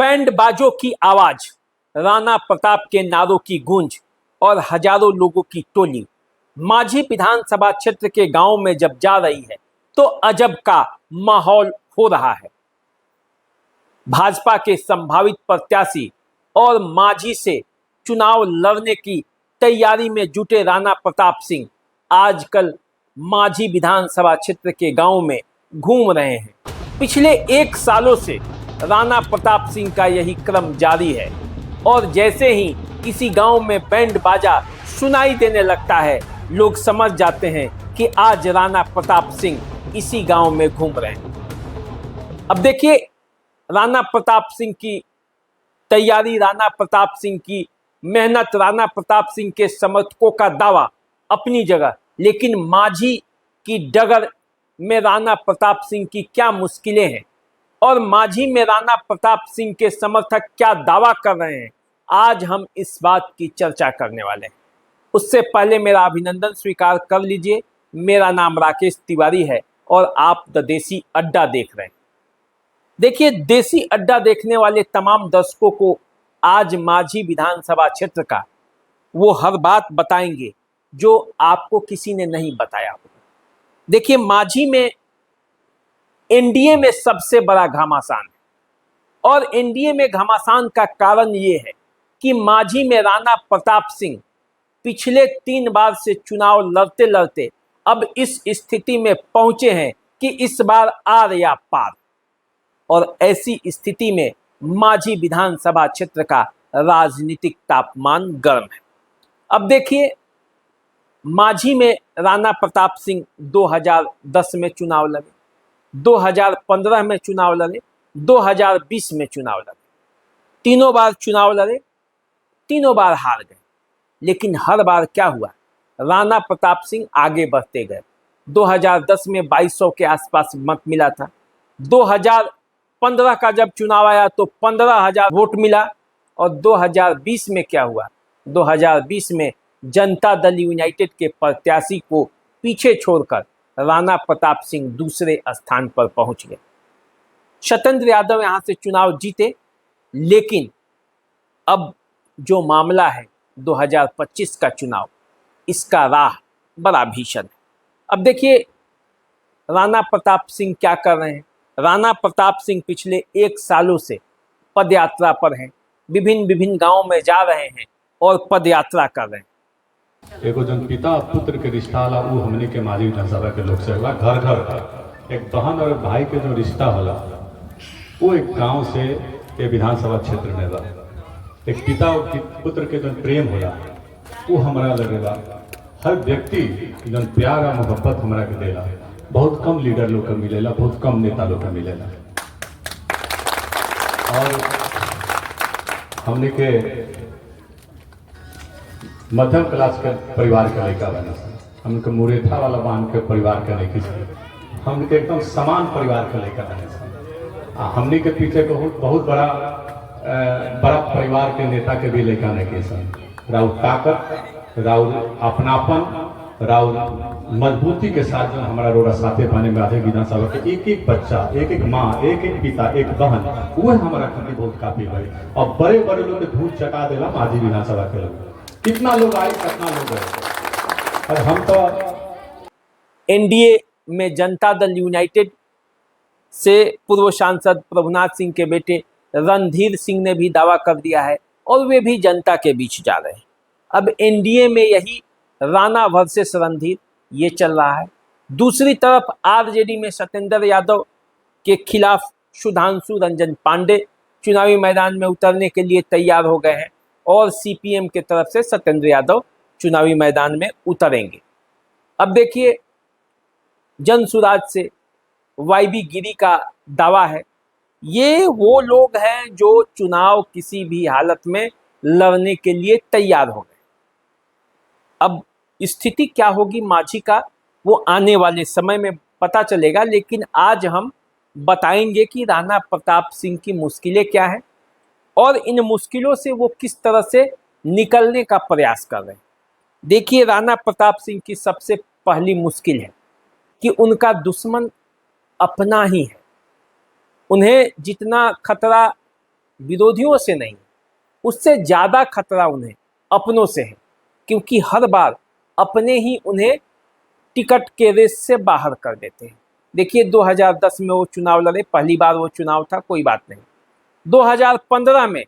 Band बाजों की आवाज, राणा प्रताप के नारों की गूंज और हजारों लोगों की टोली माझी विधानसभा क्षेत्र के गांव में जब जा रही है तो अजब का माहौल हो रहा है। भाजपा के संभावित प्रत्याशी और माझी से चुनाव लड़ने की तैयारी में जुटे राणा प्रताप सिंह आजकल माझी विधानसभा क्षेत्र के गांव में घूम रहे हैं। पिछले 1 सालों से राणा प्रताप सिंह का यही क्रम जारी है और जैसे ही किसी गांव में बैंड बाजा सुनाई देने लगता है, लोग समझ जाते हैं कि आज राणा प्रताप सिंह इसी गांव में घूम रहे हैं। अब देखिए, राणा प्रताप सिंह की तैयारी, राणा प्रताप सिंह की मेहनत, राणा प्रताप सिंह के समर्थकों का दावा अपनी जगह, लेकिन माझी की डगर में राणा प्रताप सिंह की क्या मुश्किलें हैं और माझी में राणा प्रताप सिंह के समर्थक क्या दावा कर रहे हैं, आज हम इस बात की चर्चा करने वाले हैं। उससे पहले मेरा अभिनंदन स्वीकार कर लीजिए। मेरा नाम राकेश तिवारी है और आप द देसी अड्डा देख रहे हैं। देखिए, देसी अड्डा देखने वाले तमाम दर्शकों को आज माझी विधानसभा क्षेत्र का वो हर बात बताएंगे जो आपको किसी ने नहीं बताया होगा। देखिए, माझी में एनडीए में सबसे बड़ा घमासान है और एनडीए में घमासान का कारण ये है कि माझी में राणा प्रताप सिंह पिछले 3 बार से चुनाव लड़ते लड़ते अब इस स्थिति में पहुंचे हैं कि इस बार आर या पार, और ऐसी स्थिति में माझी विधानसभा क्षेत्र का राजनीतिक तापमान गर्म है। अब देखिए, माझी में राणा प्रताप सिंह 2010 में चुनाव लड़े, 2015 में चुनाव लड़े, 2020 में चुनाव लड़े। तीनों बार चुनाव लड़े, तीनों बार हार गए, लेकिन हर बार क्या हुआ, राणा प्रताप सिंह आगे बढ़ते गए। 2010 में 2200 के आसपास मत मिला था। 2015 का जब चुनाव आया तो 15,000 वोट मिला और 2020 में क्या हुआ, 2020 में जनता दल यूनाइटेड के प्रत्याशी को पीछे छोड़कर राणा प्रताप सिंह दूसरे स्थान पर पहुंच गए। सत्येंद्र यादव यहां से चुनाव जीते, लेकिन अब जो मामला है 2025 का चुनाव, इसका राह बड़ा भीषण है। अब देखिए, राणा प्रताप सिंह क्या कर रहे हैं। राणा प्रताप सिंह पिछले 1 सालों से पदयात्रा पर हैं, विभिन्न गांवों में जा रहे हैं और पदयात्रा कर रहे हैं। एगो जन पिता पुत्र के रिश्ता होला वो हमने के माझी विधानसभा के लोग से होला। घर घर एक बहन और भाई के जो रिश्ता होला वो एक गांव से के विधानसभा क्षेत्र में बा। एक पिता और पुत्र के जो प्रेम होला वो हमारा लगेला। हर व्यक्ति जन प्यार और मोहब्बत हमारा के देला। बहुत कम लीडर लोग का मिलेला, बहुत कम नेता लोग का मिलेला। और हमने के मध्यम क्लास के परिवार का लड़का बना, हमके मुरेठा वाला बांध के परिवार का नहीं किसी, हमके एकदम समान परिवार का लड़का बने। हमने के पीछे बहुत बड़ा परिवार के नेता के भी लड़का नहीं किसी। राउर ताकत, राउर अपनापन, राउर मजबूती के साथ जो हमारा रोड़ा साथे पाने में आधे विधानसभा के एक बच्चा, एक माँ, एक पिता, एक बहन, वो हमारा खातिर बहुत काफी भाई। और बड़े बड़े लोग धूल चटा देला माझी विधानसभा के लोग। कितना लोग आए, कितना लोग गए। और हम तो एनडीए में जनता दल यूनाइटेड से पूर्व सांसद प्रभुनाथ सिंह के बेटे रणधीर सिंह ने भी दावा कर दिया है और वे भी जनता के बीच जा रहे हैं। अब एनडीए में यही राणा वर्सेस रणधीर ये चल रहा है। दूसरी तरफ आरजेडी में सत्येंद्र यादव के खिलाफ सुधांशु रंजन पांडे चुनावी मैदान में उतरने के लिए तैयार हो गए हैं और सीपीएम के तरफ से सत्येंद्र यादव चुनावी मैदान में उतरेंगे। अब देखिए, जनसुराज से वाईबी गिरी का दावा है, ये वो लोग हैं जो चुनाव किसी भी हालत में लड़ने के लिए तैयार हो गए। अब स्थिति क्या होगी माझी का, वो आने वाले समय में पता चलेगा, लेकिन आज हम बताएंगे कि राणा प्रताप सिंह की मुश्किलें क्या हैं और इन मुश्किलों से वो किस तरह से निकलने का प्रयास कर रहे हैं। देखिए, राणा प्रताप सिंह की सबसे पहली मुश्किल है कि उनका दुश्मन अपना ही है। उन्हें जितना खतरा विरोधियों से नहीं, उससे ज़्यादा खतरा उन्हें अपनों से है, क्योंकि हर बार अपने ही उन्हें टिकट के रेस से बाहर कर देते हैं। देखिए 2010 में वो चुनाव लड़े, पहली बार वो चुनाव था, कोई बात नहीं। 2015 में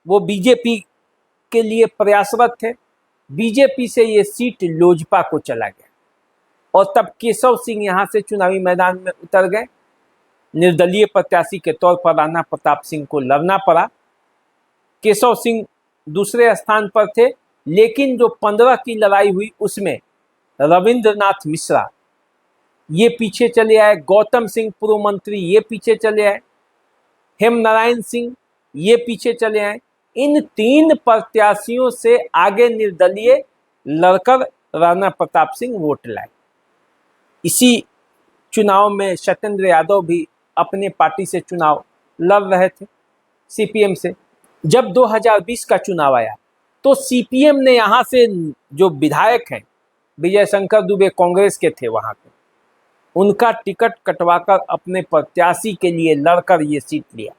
वो बीजेपी के लिए प्रयासरत थे, बीजेपी से ये सीट लोजपा को चला गया और तब केशव सिंह यहाँ से चुनावी मैदान में उतर गए। निर्दलीय प्रत्याशी के तौर पर राणा प्रताप सिंह को लड़ना पड़ा। केशव सिंह दूसरे स्थान पर थे, लेकिन जो 15 की लड़ाई हुई उसमें रविंद्रनाथ मिश्रा ये पीछे चले आए, गौतम सिंह पूर्व मंत्री ये पीछे चले आए, हेमनारायण सिंह ये पीछे चले आए। इन 3 प्रत्याशियों से आगे निर्दलीय लड़कर राणा प्रताप सिंह वोट लाए। इसी चुनाव में सत्येंद्र यादव भी अपने पार्टी से चुनाव लड़ रहे थे, सीपीएम से। जब 2020 का चुनाव आया तो सीपीएम ने यहाँ से जो विधायक हैं, विजय शंकर दुबे कांग्रेस के थे वहाँ पे, उनका टिकट कटवाकर अपने प्रत्याशी के लिए लड़कर ये सीट लिया।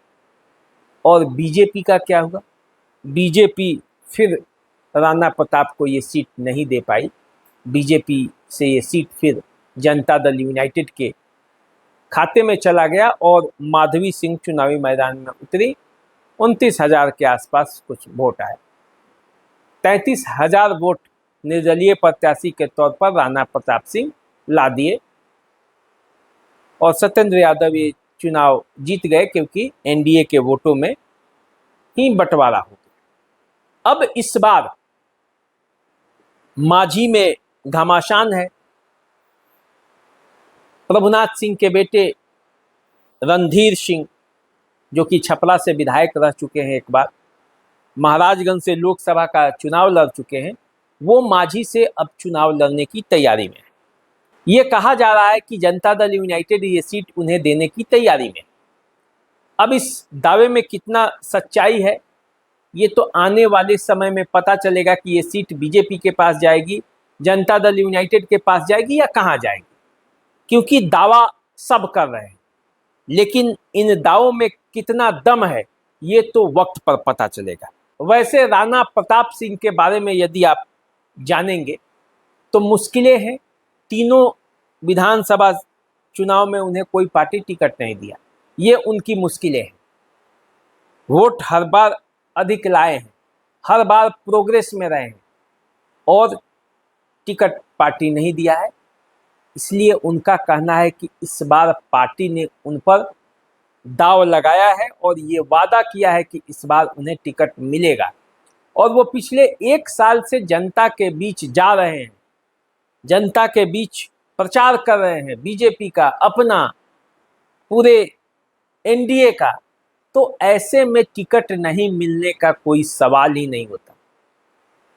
और बीजेपी का क्या हुआ? बीजेपी फिर राणा प्रताप को ये सीट नहीं दे पाई। बीजेपी से ये सीट फिर जनता दल यूनाइटेड के खाते में चला गया और माधवी सिंह चुनावी मैदान में उतरी। 29,000 के आसपास कुछ वोट आए। 33,000 वोट निर्दलीय प्रत्याशी के तौर पर राणा प्रताप सिंह ला दिए और सत्येंद्र यादव ये चुनाव जीत गए, क्योंकि एनडीए के वोटों में ही बंटवारा हो गया। अब इस बार माझी में घमासान है। प्रभुनाथ सिंह के बेटे रणधीर सिंह, जो कि छपरा से विधायक रह चुके हैं, एक बार महाराजगंज से लोकसभा का चुनाव लड़ चुके हैं, वो माझी से अब चुनाव लड़ने की तैयारी में है। ये कहा जा रहा है कि जनता दल यूनाइटेड ये सीट उन्हें देने की तैयारी में। अब इस दावे में कितना सच्चाई है ये तो आने वाले समय में पता चलेगा कि ये सीट बीजेपी के पास जाएगी, जनता दल यूनाइटेड के पास जाएगी या कहाँ जाएगी, क्योंकि दावा सब कर रहे हैं, लेकिन इन दावों में कितना दम है ये तो वक्त पर पता चलेगा। वैसे राणा प्रताप सिंह के बारे में यदि आप जानेंगे तो मुश्किलें हैं। तीनों विधानसभा चुनाव में उन्हें कोई पार्टी टिकट नहीं दिया, ये उनकी मुश्किलें हैं। वोट हर बार अधिक लाए हैं, हर बार प्रोग्रेस में रहे हैं और टिकट पार्टी नहीं दिया है। इसलिए उनका कहना है कि इस बार पार्टी ने उन पर दाव लगाया है और ये वादा किया है कि इस बार उन्हें टिकट मिलेगा। और वो पिछले 1 साल से जनता के बीच जा रहे हैं, जनता के बीच प्रचार कर रहे हैं बीजेपी का, अपना, पूरे एनडीए का। तो ऐसे में टिकट नहीं मिलने का कोई सवाल ही नहीं होता।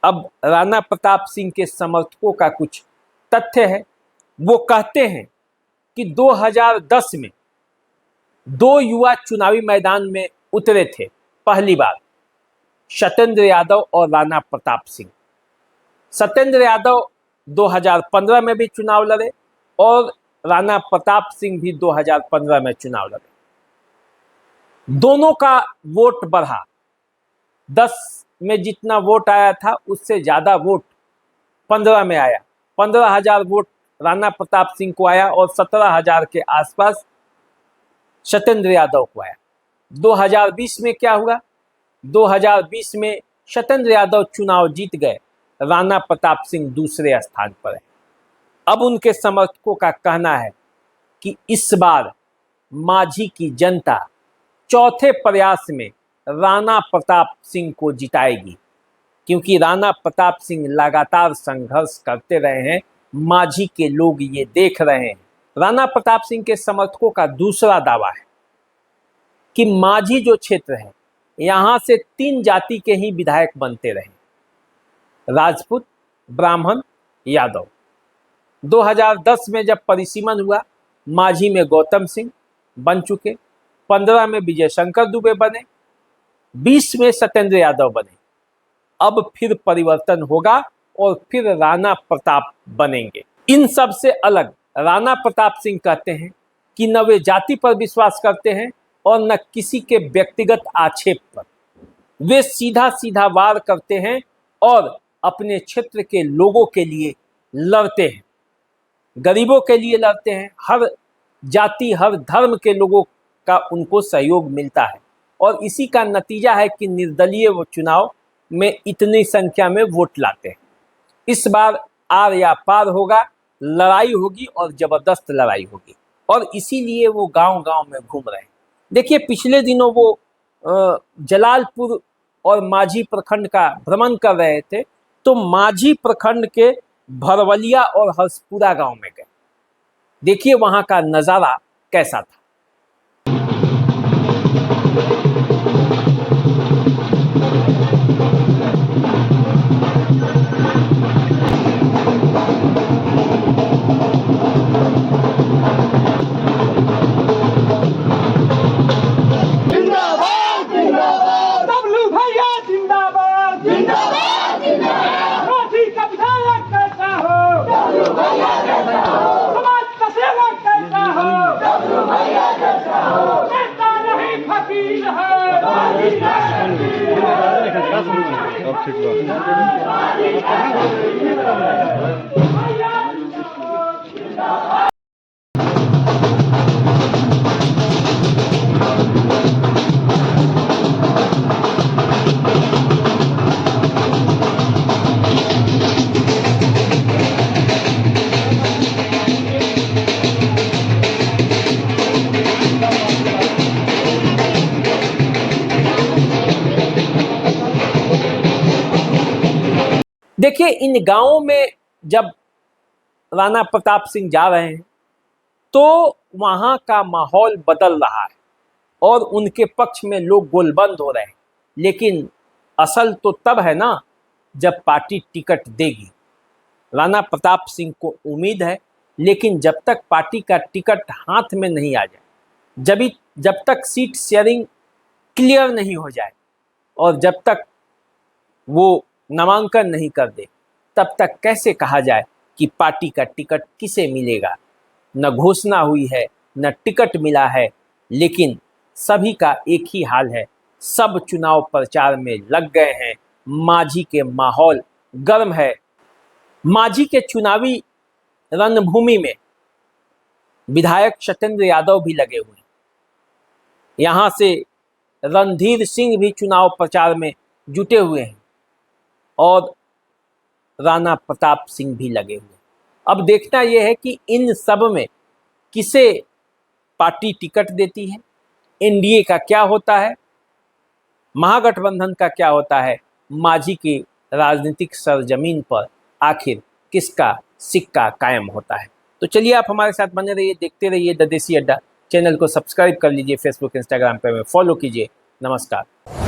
अब राणा प्रताप सिंह के समर्थकों का कुछ तथ्य है। वो कहते हैं कि 2010 में 2 युवा चुनावी मैदान में उतरे थे पहली बार, सत्येंद्र यादव और राणा प्रताप सिंह। सत्येंद्र यादव 2015 में भी चुनाव लड़े और राणा प्रताप सिंह भी 2015 में चुनाव लड़े। दोनों का वोट बढ़ा, 10 में जितना वोट आया था उससे ज़्यादा वोट 15 में आया। 15,000 वोट राणा प्रताप सिंह को आया और 17,000 के आसपास सत्येंद्र यादव को आया। 2020 में क्या हुआ? 2020 में सत्येंद्र यादव चुनाव जीत गए, राणा प्रताप सिंह दूसरे स्थान पर है। अब उनके समर्थकों का कहना है कि इस बार माझी की जनता चौथे प्रयास में राणा प्रताप सिंह को जिताएगी, क्योंकि राणा प्रताप सिंह लगातार संघर्ष करते रहे हैं। माझी के लोग ये देख रहे हैं। राणा प्रताप सिंह के समर्थकों का दूसरा दावा है कि माझी जो क्षेत्र है, यहाँ से 3 जाति के ही विधायक बनते रहे, राजपूत, ब्राह्मण, यादव। 2010 में जब परिसीमन हुआ, माझी में गौतम सिंह बन चुके, 15 में विजय शंकर दुबे बने, 20 में सत्येंद्र यादव बने। अब फिर परिवर्तन होगा और फिर राणा प्रताप बनेंगे। इन सब से अलग राणा प्रताप सिंह कहते हैं कि न वे जाति पर विश्वास करते हैं, और न किसी के व्यक्तिगत आक्षेप पर। वे सीधा सीधा वार करते हैं और अपने क्षेत्र के लोगों के लिए लड़ते हैं, गरीबों के लिए लड़ते हैं। हर जाति हर धर्म के लोगों का उनको सहयोग मिलता है और इसी का नतीजा है कि निर्दलीय वो चुनाव में इतनी संख्या में वोट लाते हैं। इस बार आर या पार होगा, लड़ाई होगी और जबरदस्त लड़ाई होगी और इसीलिए वो गांव गांव में घूम रहे हैं। देखिए, पिछले दिनों वो जलालपुर और माझी प्रखंड का भ्रमण कर रहे थे, तो माझी प्रखंड के भरवलिया और हर्षपुरा गांव में गए। देखिए वहां का नजारा कैसा था। देखिए, इन गांवों में जब राणा प्रताप सिंह जा रहे हैं तो वहां का माहौल बदल रहा है और उनके पक्ष में लोग गोलबंद हो रहे हैं। लेकिन असल तो तब है ना जब पार्टी टिकट देगी। राणा प्रताप सिंह को उम्मीद है, लेकिन जब तक पार्टी का टिकट हाथ में नहीं आ जाए, जब तक सीट शेयरिंग क्लियर नहीं हो जाए और जब तक वो नामांकन नहीं कर दे, तब तक कैसे कहा जाए कि पार्टी का टिकट किसे मिलेगा। न घोषणा हुई है, न टिकट मिला है, लेकिन सभी का एक ही हाल है, सब चुनाव प्रचार में लग गए हैं। माझी के माहौल गर्म है। माझी के चुनावी रणभूमि में विधायक सत्येंद्र यादव भी लगे हुए हैं। यहाँ से रणधीर सिंह भी चुनाव प्रचार में जुटे हुए हैं और राणा प्रताप सिंह भी लगे हुए। अब देखना यह है कि इन सब में किसे पार्टी टिकट देती है, एनडीए का क्या होता है, महागठबंधन का क्या होता है, माझी की राजनीतिक सरजमीन पर आखिर किसका सिक्का कायम होता है। तो चलिए आप हमारे साथ बने रहिए, देखते रहिए द देसी अड्डा। चैनल को सब्सक्राइब कर लीजिए, फेसबुक इंस्टाग्राम पर फॉलो कीजिए। नमस्कार।